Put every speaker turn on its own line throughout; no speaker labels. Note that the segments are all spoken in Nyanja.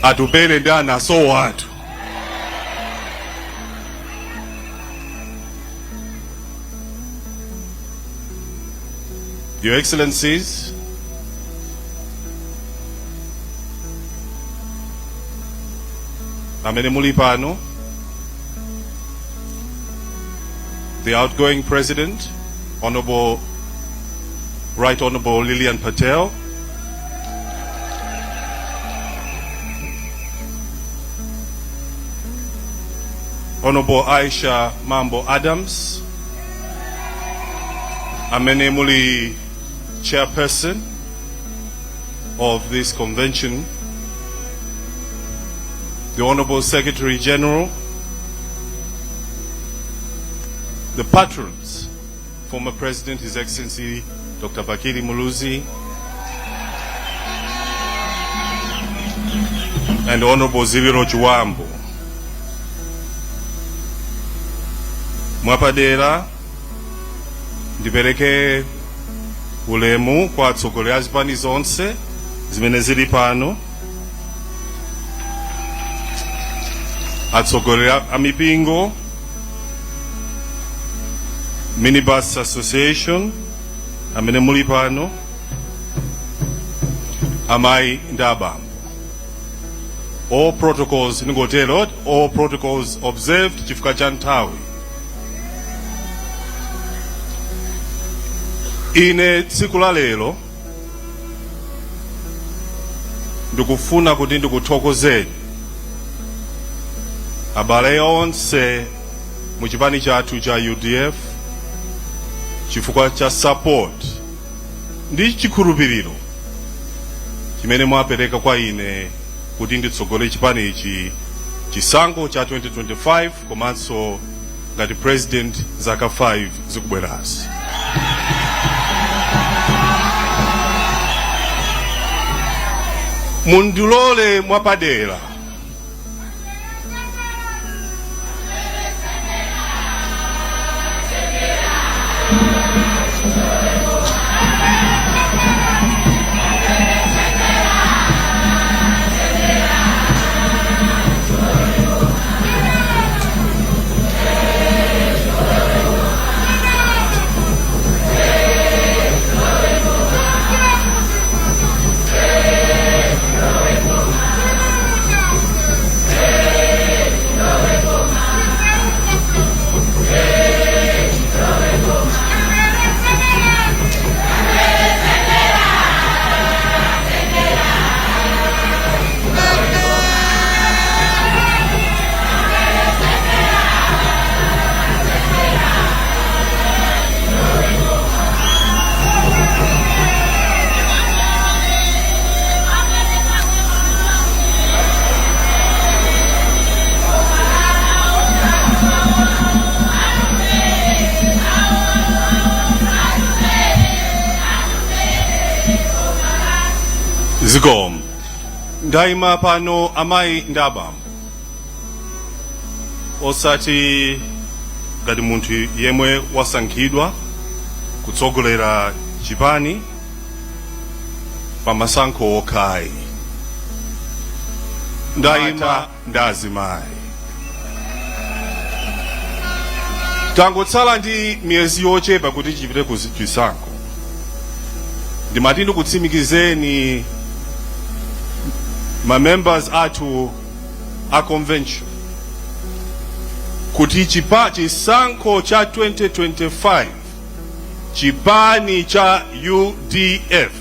Atupele ndana so what? Your Excellencies, amene muli pano, the outgoing President, Right Honorable Lillian Patel, Honorable Aisha Mambo Adams, amene muli Chairperson of this convention, the Honorable Secretary General, the patrons, former President, His Excellency Dr. Muluzi, and Honorable Ziliro Chiwambo. Mwapadera, ndipereke ulemu kwa atsogoleri a zipani zonse zimene zili pano, atsogoleri a mipingo, Minibus Association amene muli pano, amayi ndi abambo. All protocols ningotero, all protocols observed chifukwa cha nthawi. Ine tsiku la lero ndikufuna kuti ndikuthokozeni abale onse mu chipani chathu cha UDF chifukwa cha support ndi chikhulupiriro chimene mwapereka kwa ine kuti nditsogole chipani ichi chisankho cha 2025 komanso ngati president zaka 5 zikubwerazi. Mundulole mwapadera zikomo. Ndaima pano amayi ndi abambo osati ngati munthu yemwe wasankhidwa kutsogolera chipani pa masankho okhayi. Ndaima ndi azimayi. Tangotsala ndi miyezi yochepa kuti chipite ku chisankho, ndimati ndikutsimikizeni ma members athu a convention kuti chisankho cha 2025 chipani cha UDF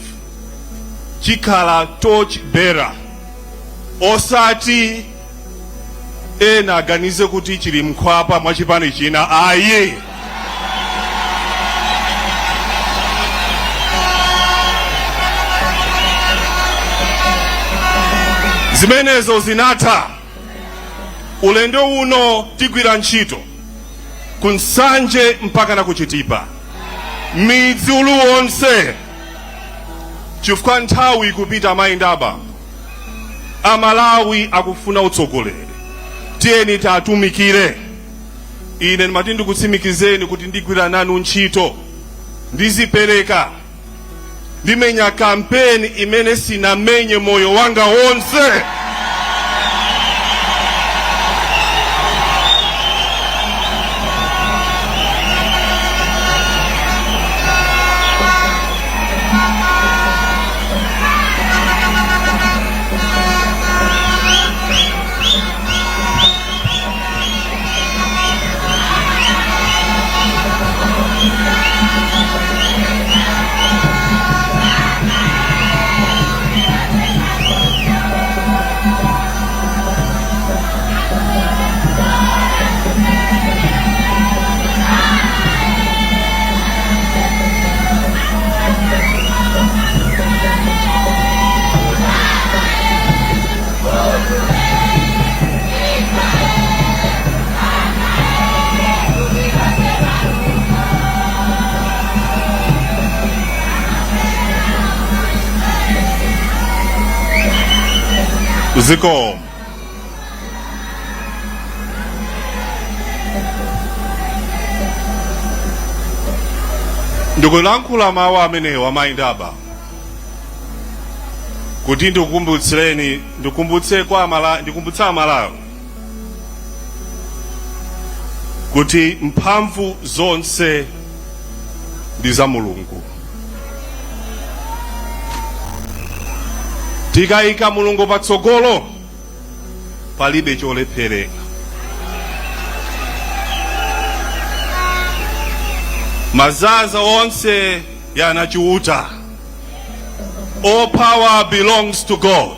chikhala torch bearer, osati ena aganize kuti chili mkhwapa mwa chipani china. Ayi, zimenezo zinatha. Ulendo uno tigwira ntchito kunsanje mpaka na kuchitipa midzi uliwonse chifukwa nthawi kupita mayindaba. Amalawi akufuna utsogoleri, tiyeni tatumikire. Ine ndimati ndikutsimikizeni kuti ndigwira nanu ntchito, ndizipereka, ndimenya kampeni imene sinamenye moyo wanga wonse. Zikomo. Ndikulankhula mawu amenewa amayindaba kuti ndikumbutse Malawi kuti mphamvu zonse ndi za Mulungu. Tikayika Mulungu patsogolo palibe cholephereka. Mazaza onse yanachiuta. All power belongs to God.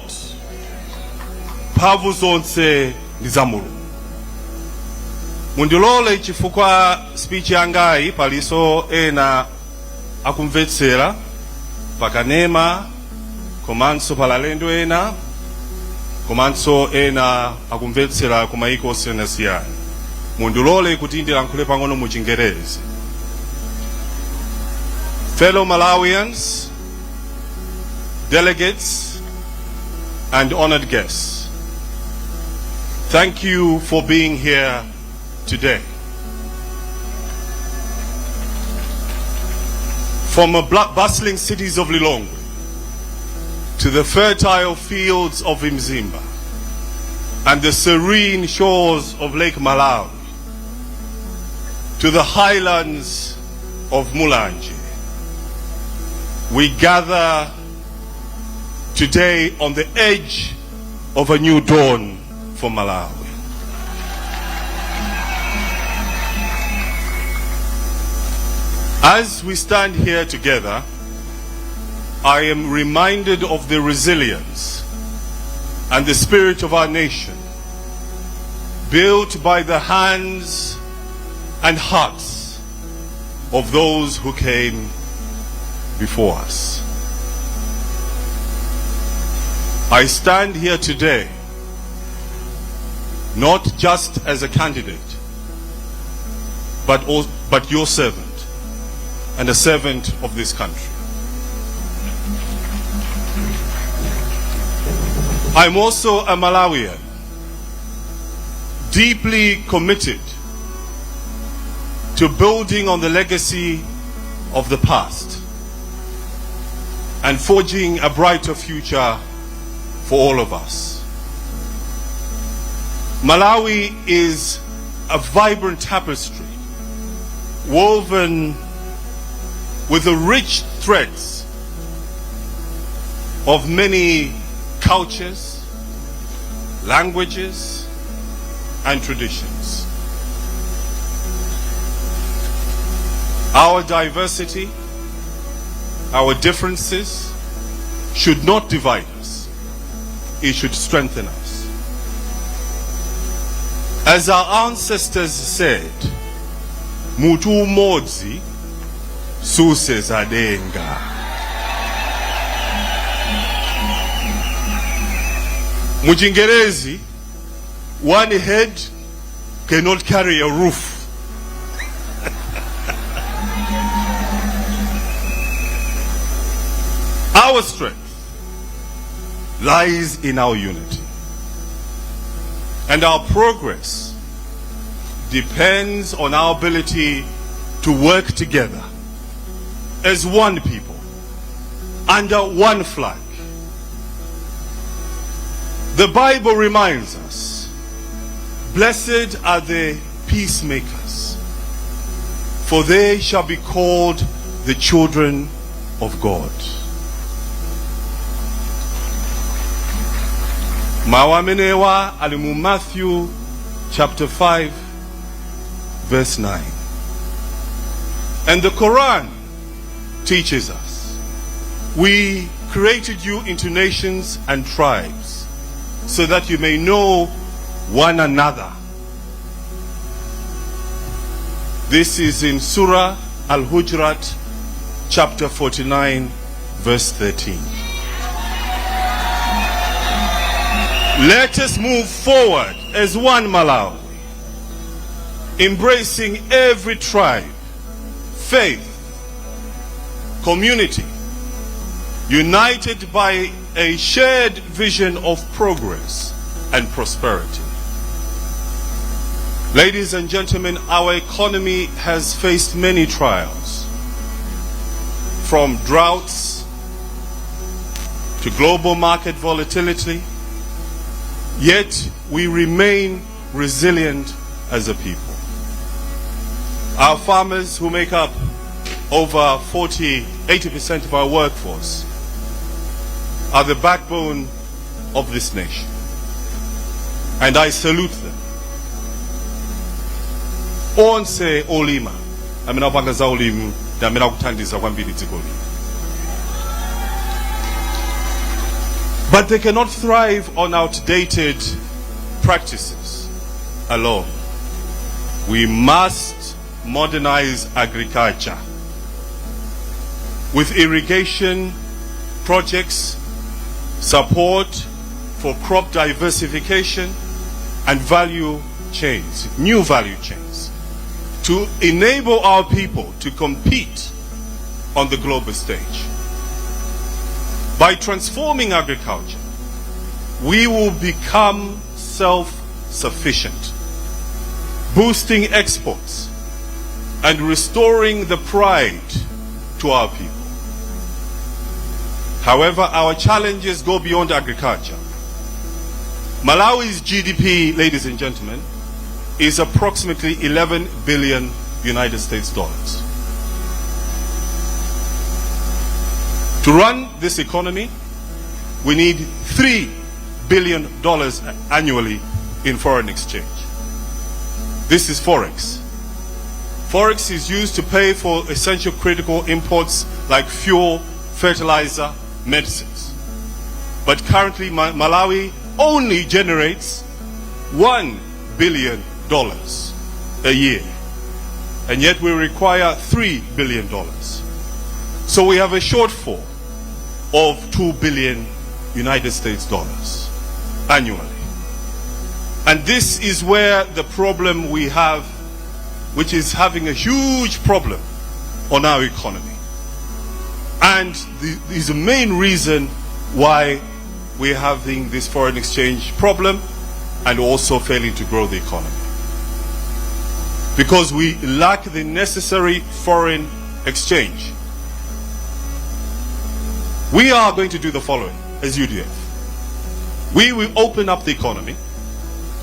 Mphamvu zonse ndi za Mulungu. Mundilole chifukwa speech yangayi paliso ena akumvetsera pakanema komanso palalendo ena komanso ena akumvetsera kumayiko osiyanasiyana. Mundilole kuti ndilankhule pang'ono mu Chingerezi. Fellow Malawians, delegates, and honored guests, thank you for being here today. From the bustling cities of Lilongwe to the fertile fields of Mzimba and the serene shores of Lake Malawi to the highlands of Mulanje, we gather today on the edge of a new dawn for Malawi. As we stand here together, I am reminded of the resilience and the spirit of our nation, built by the hands and hearts of those who came before us. I stand here today not just as a candidate, but your servant and a servant of this country. I'm also a Malawian, deeply committed to building on the legacy of the past and forging a brighter future for all of us. Malawi is a vibrant tapestry woven with the rich threads of many cultures, languages, and traditions. Our diversity, our differences should not divide us. It should strengthen us. As our ancestors said, Mutu modzi suse zadenga. Muchingerezi, one head cannot carry a roof. Our strength lies in our unity. And our progress depends on our ability to work together as one people, under one flag. The Bible reminds us, blessed are the peacemakers, for they shall be called the children of God. Mawamenewa alimu Matthew chapter 5 verse 9. And the Quran teaches us, we created you into nations and tribes so that you may know one another. This is in Surah Al-Hujurat chapter 49 verse 13. Let us move forward as one Malawi, embracing every tribe, faith, community, united by a shared vision of progress and prosperity. Ladies and gentlemen, our economy has faced many trials, from droughts to global market volatility, yet we remain resilient as a people. Our farmers, who make up over 80% of our workforce, are the backbone of this nation, and I salute them. Onse olima, amina upanga olimu, na amina kutandiza kwambiri dziko. But they cannot thrive on outdated practices alone. We must modernize agriculture with irrigation projects, support for crop diversification and value chains, new value chains, to enable our people to compete on the global stage. By transforming agriculture, we will become self-sufficient, boosting exports and restoring the pride to our people. However, our challenges go beyond agriculture. Malawi's GDP, ladies and gentlemen, is approximately 11 billion United States dollars. To run this economy, we need $3 billion annually in foreign exchange. This is Forex. Forex is used to pay for essential critical imports like fuel, fertilizer, medicines. But currently Malawi only generates $1 billion a year, and yet we require $3 billion. So we have a shortfall of $2 billion United States dollars annually. And this is where the problem we have, which is having a huge problem on our economy. And is the main reason why we're having this foreign exchange problem and also failing to grow the economy. Because we lack the necessary foreign exchange. We are going to do the following as UDF. We will open up the economy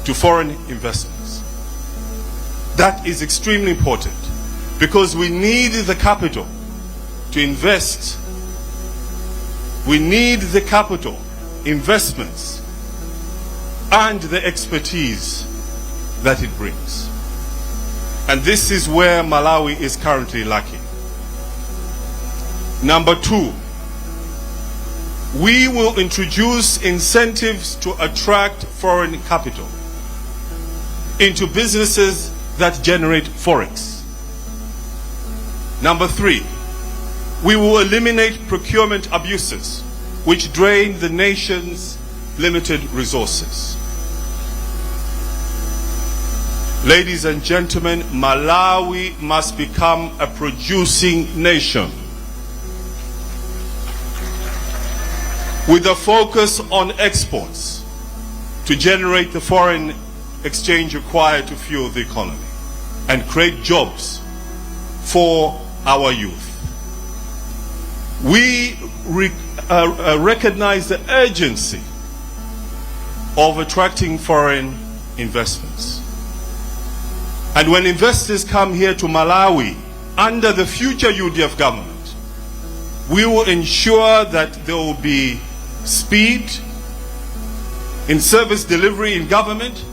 to foreign investments. That is extremely important because we need the capital to invest. We need the capital, investments, and the expertise that it brings. And this is where Malawi is currently lacking. Number two, we will introduce incentives to attract foreign capital into businesses that generate forex. Number three, we will eliminate procurement abuses which drain the nation's limited resources. Ladies and gentlemen, Malawi must become a producing nation with a focus on exports to generate the foreign exchange required to fuel the economy and create jobs for our youth. We recognize the urgency of attracting foreign investments. And when investors come here to Malawi under the future UDF government, we will ensure that there will be speed in service delivery in government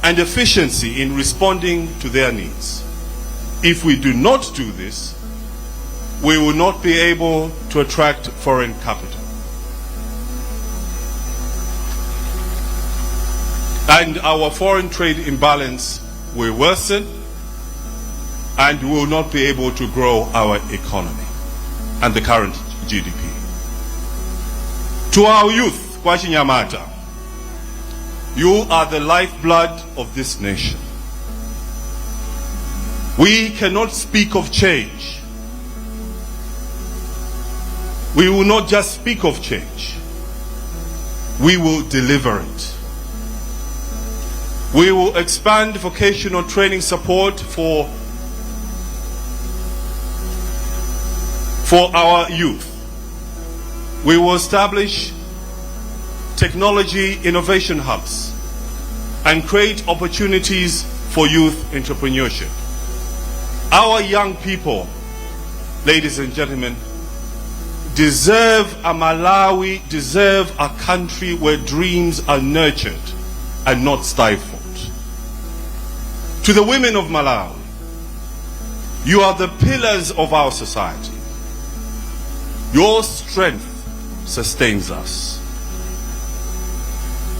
and efficiency in responding to their needs. If we do not do this, we will not be able to attract foreign capital. And our foreign trade imbalance will worsen, and we will not be able to grow our economy and the current GDP. To our youth, Kwashinyamata, you are the lifeblood of this nation. We cannot speak of change We will not just speak of change, we will deliver it. We will expand vocational training support for our youth. We will establish technology innovation hubs and create opportunities for youth entrepreneurship. Our young people, ladies and gentlemen, deserve a Malawi, deserve a country where dreams are nurtured and not stifled. To the women of Malawi, you are the pillars of our society. Your strength sustains us.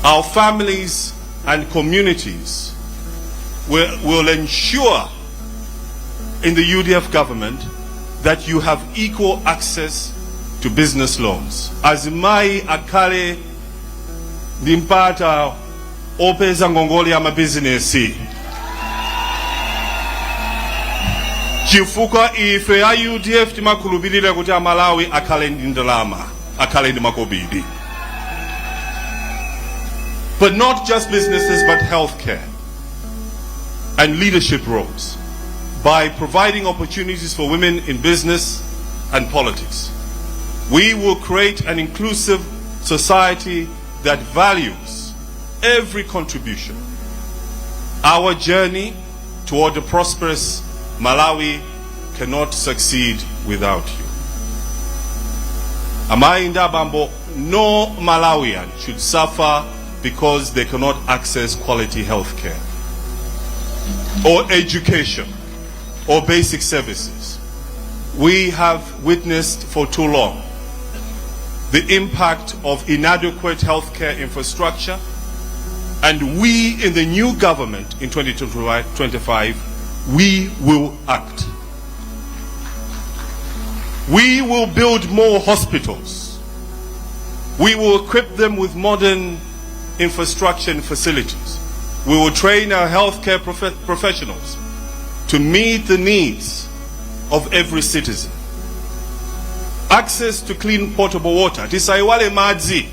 Our families and communities will ensure in the UDF government that you have equal access to business loans. Azimai akale dimpata opeza ngongole ya mabizinesi. Chifukwa ife ya UDF timakhulupirira kuti Malawi akhale ndi ndalama, akhale ndi makobidi. But not just businesses, but healthcare and leadership roles by providing opportunities for women in business and politics. We will create an inclusive society that values every contribution. Our journey toward a prosperous Malawi cannot succeed without you. Amainda Bambo, no Malawian should suffer because they cannot access quality health care or education or basic services. We have witnessed for too long the impact of inadequate healthcare infrastructure, and we in the new government in 2025, we will act. We will build more hospitals. We will equip them with modern infrastructure and facilities. We will train our healthcare professionals to meet the needs of every citizen. Access to clean potable water. Tisaiwale madzi.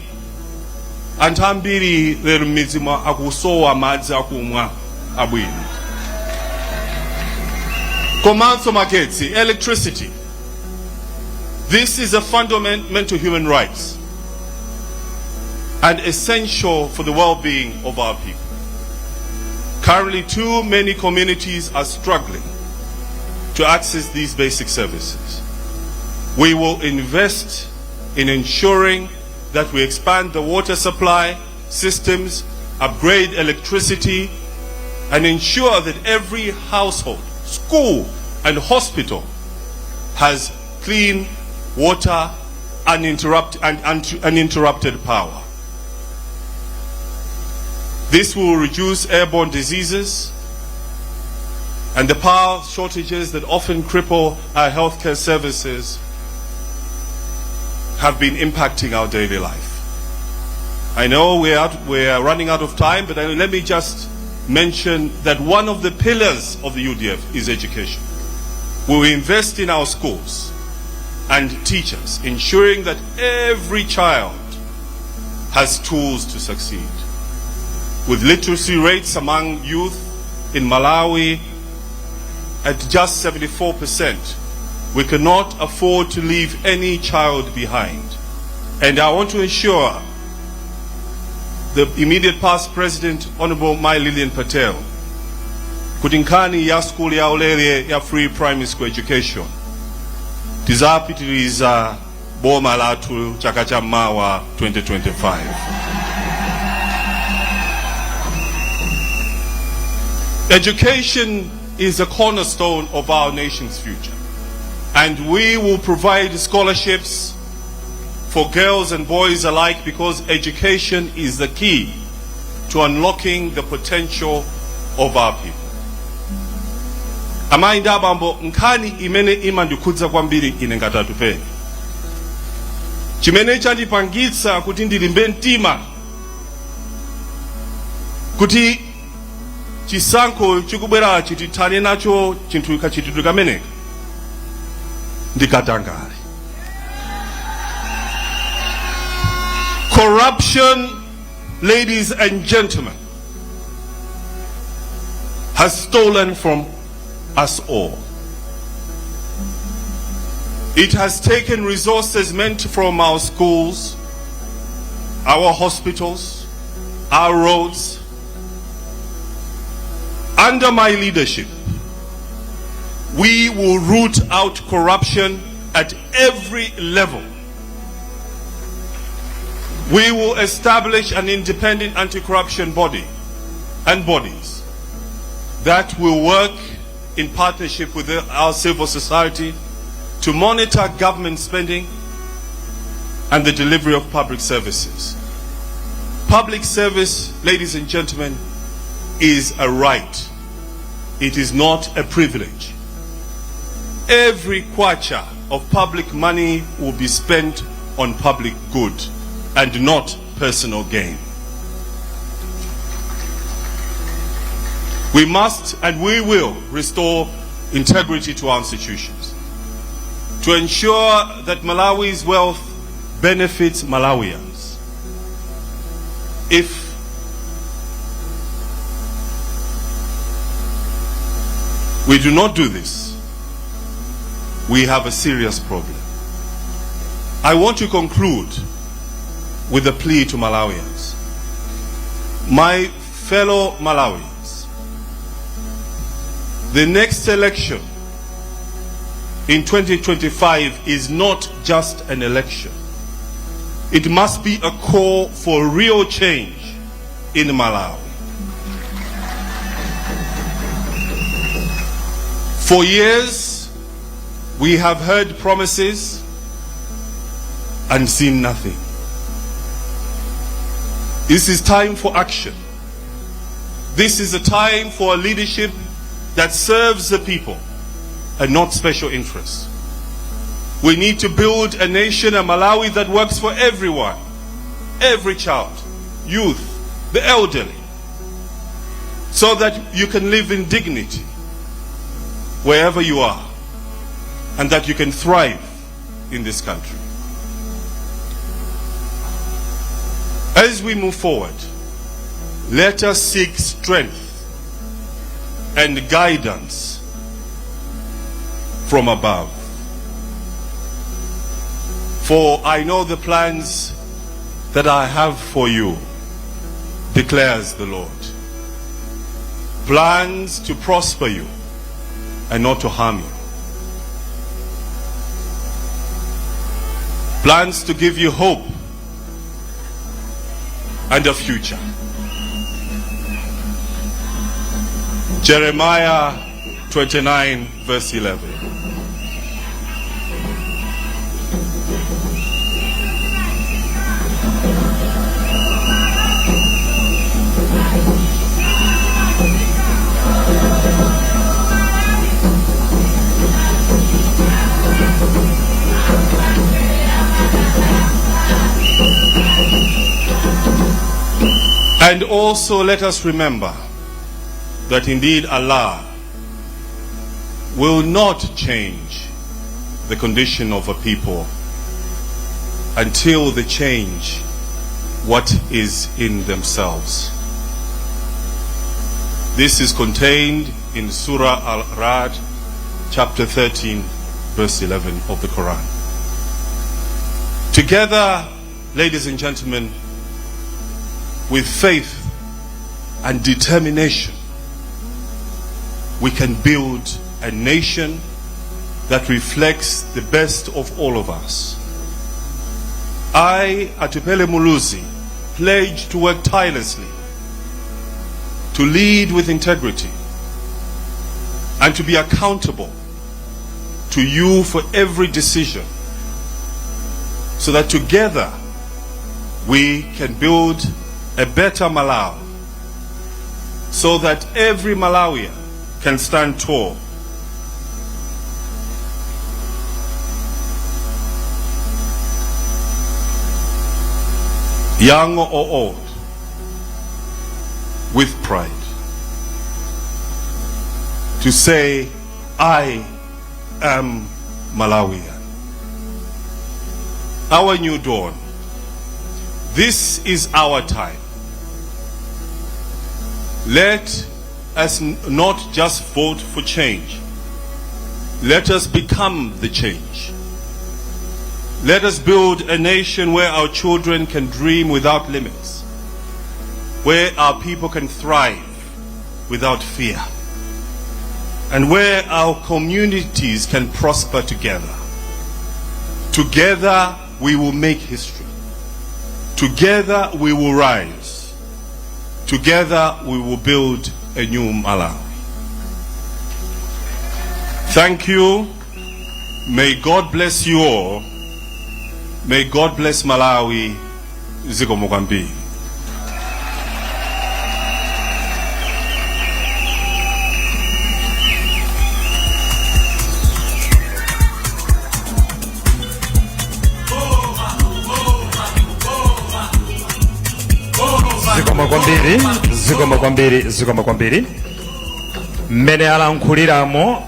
Antambiri lero mizima akusowa madzi akumwa abwino. Komanso magetsi, electricity. This is a fundamental human right and essential for the well-being of our people. Currently, too many communities are struggling to access these basic services. We will invest in ensuring that we expand the water supply systems, upgrade electricity, and ensure that every household, school, and hospital has clean water, uninterrupted power. This will reduce airborne diseases and the power shortages that often cripple our healthcare services have been impacting our daily life. I know we are running out of time, but let me just mention that one of the pillars of the UDF is education. We will invest in our schools and teachers, ensuring that every child has tools to succeed. With literacy rates among youth in Malawi at just 74%, we cannot afford to leave any child behind. And I want to ensure the immediate past President, Honorable Mai Lillian Patel, kutinkani ya school ya ulere ya free primary school education, tizapitiriza boma latu chaka cha mawa 2025. Education is a cornerstone of our nation's future, and we will provide scholarships for girls and boys alike because education is the key to unlocking the potential of our people. Amainda bambo nkani imene imandikudza kwambiri ine ngati Atupele. Chimene chandipangitsa kuti ndilimbe mtima kuti chisankho chikubwera chitithane nacho chinthu kachitidwe kameneka ndikatangale. Corruption, ladies and gentlemen, has stolen from us all. It has taken resources meant from our schools, our hospitals, our roads. Under my leadership, we will root out corruption at every level. We will establish an independent anti-corruption body and bodies that will work in partnership with our civil society to monitor government spending and the delivery of public services. Public service, ladies and gentlemen, is a right. It is not a privilege. Every kwacha of public money will be spent on public good and not personal gain. We must and we will restore integrity to our institutions to ensure that Malawi's wealth benefits Malawians. If we do not do this, we have a serious problem. I want to conclude with a plea to Malawians. My fellow Malawians, the next election in 2025 is not just an election. It must be a call for real change in Malawi. For years, we have heard promises and seen nothing. This is time for action. This is a time for a leadership that serves the people and not special interests. We need to build a nation, a Malawi, that works for everyone, every child, youth, the elderly, so that you can live in dignity wherever you are and that you can thrive in this country. As we move forward, let us seek strength and guidance from above. For I know the plans that I have for you, declares the Lord. Plans to prosper you and not to harm you. Plans to give you hope and a future. Jeremiah 29 verse 11. And also let us remember that indeed Allah will not change the condition of a people until they change what is in themselves. This is contained in Surah Al-Ra'd, chapter 13, verse 11 of the Quran. Together, ladies and gentlemen, with faith and determination, we can build a nation that reflects the best of all of us. I, Atupele Muluzi, pledge to work tirelessly, to lead with integrity, and to be accountable to you for every decision, so that together we can build a better Malawi, so that every Malawian can stand tall. Young or old, with pride, to say, I am Malawian. Our new dawn This is our time. Let us not just vote for change. Let us become the change. Let us build a nation where our children can dream without limits, where our people can thrive without fear, and where our communities can prosper together. Together we will make history. Together we will rise. Together we will build a new Malawi. Thank you. May God bless you all. May God bless Malawi. Zikomo kwambiri.
Zikomo kwambiri. Mmene alankhuliramo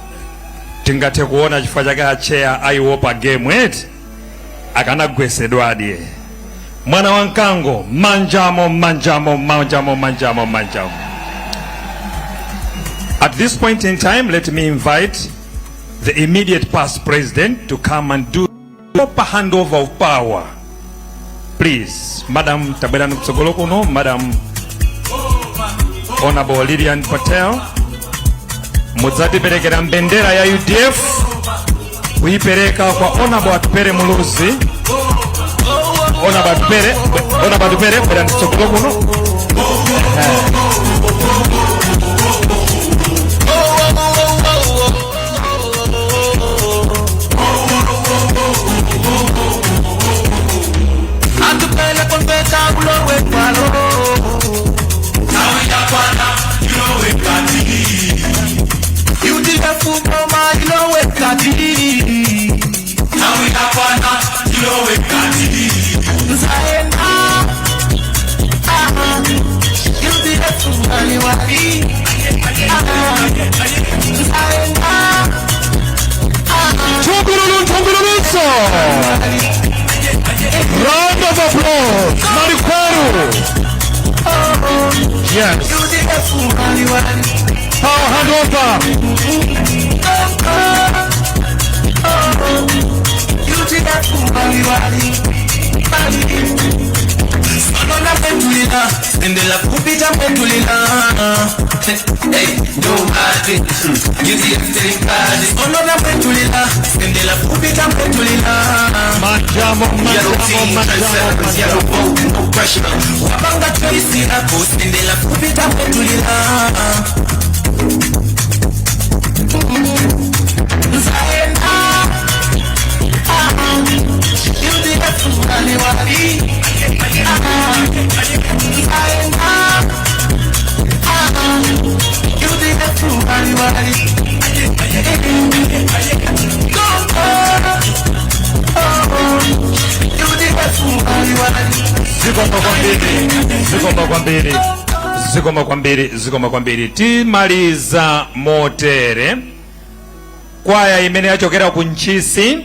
tingathe kuona chifukwa chake acheya aiopa game eti akanagwesedwadi. Mwana wa mkango manjamo. At this point in time, let me invite the immediate past president to come and do proper handover of power. Please, Madam Taberanu Tsogolokuno, Madam Honorable Lilian Patel, Muzati Perekera Mbendera ya UDF, uipereka kwa Honorable Atupele Muluzi, Honorable Atupele, Madam Tsogolokuno. Round of applause, Marikwaru. Yes. Power Handover.
Ndela kupita mwendulila. Hey, nobody. Gizi ya serikali. Onona mwendulila. Ndela kupita mwendulila.
Manjamo.
Yellow boat, no pressure. Wapanga choice yako. Ndela kupita mwendulila.
Zikomo kwambiri. Timaliza motere. Kwaya imene yachokera ku Nchisi,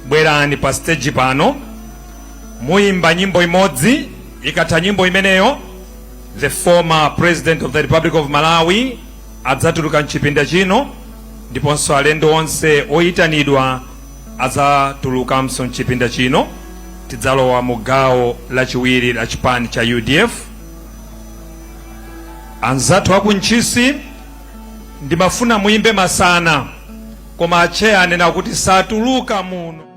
bwerani pa stage pano. Muimba nyimbo imodzi, ikatha nyimbo imeneyo, the former president of the Republic of Malawi adzatuluka mchipinda chino, ndiponso alendo onse oyitanidwa adzatuluka mchipinda chino. Tidzalowa mu gawo lachiwiri la chipani cha UDF. Anzathu aku Nchisi ndimafuna muimbe masana, koma acheya anena kuti satuluka muno.